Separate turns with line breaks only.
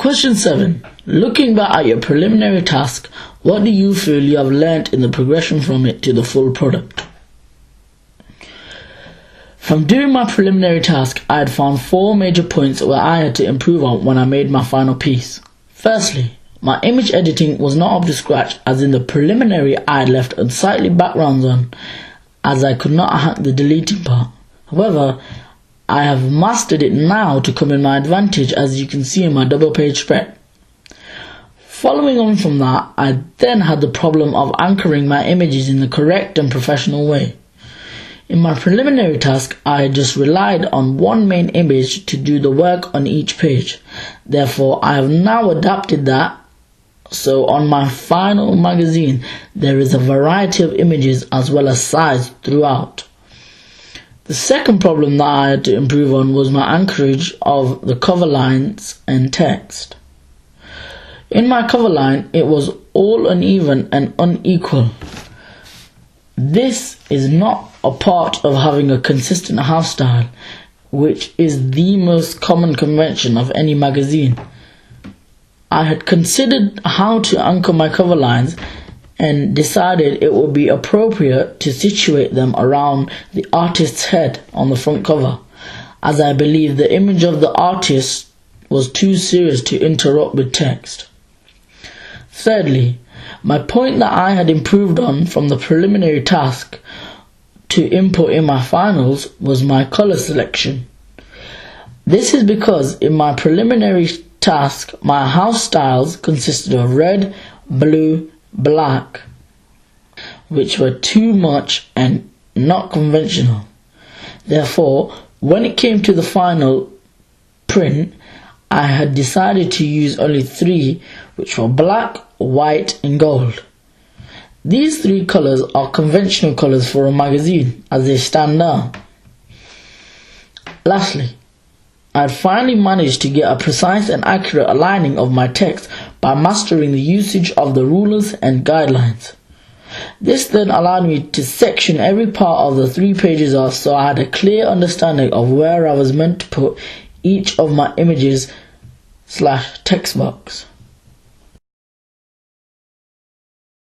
Question 7. Looking back at your preliminary task, what do you feel you have learnt in the progression from it to the full product? From doing my preliminary task, I had found 4 major points where I had to improve on when I made my final piece. Firstly, my image editing was not up to scratch, as in the preliminary I had left unsightly backgrounds on, as I could not hack the deleting part. However, I have mastered it now to come in my advantage, as you can see in my double page spread. Following on from that, I then had the problem of anchoring my images in the correct and professional way. In my preliminary task, I just relied on one main image to do the work on each page. Therefore, I have now adapted that, so on my final magazine, there is a variety of images as well as size throughout. The second problem that I had to improve on was my anchorage of the cover lines and text. In my cover line, it was all uneven and unequal. This is not a part of having a consistent house style, which is the most common convention of any magazine. I had considered how to anchor my cover lines and decided it would be appropriate to situate them around the artist's head on the front cover, as I believe the image of the artist was too serious to interrupt with text. Thirdly, my point that I had improved on from the preliminary task to input in my finals was my colour selection. This is because in my preliminary task, my house styles consisted of red, blue, black, which were too much and not conventional. Therefore, when it came to the final print, I had decided to use only 3, which were black, white and gold. These 3 colours are conventional colours for a magazine, as they stand out. Lastly, I had finally managed to get a precise and accurate aligning of my text by mastering the usage of the rulers and guidelines. This then allowed me to section every part of the 3 pages off, so I had a clear understanding of where I was meant to put each of my images / text box.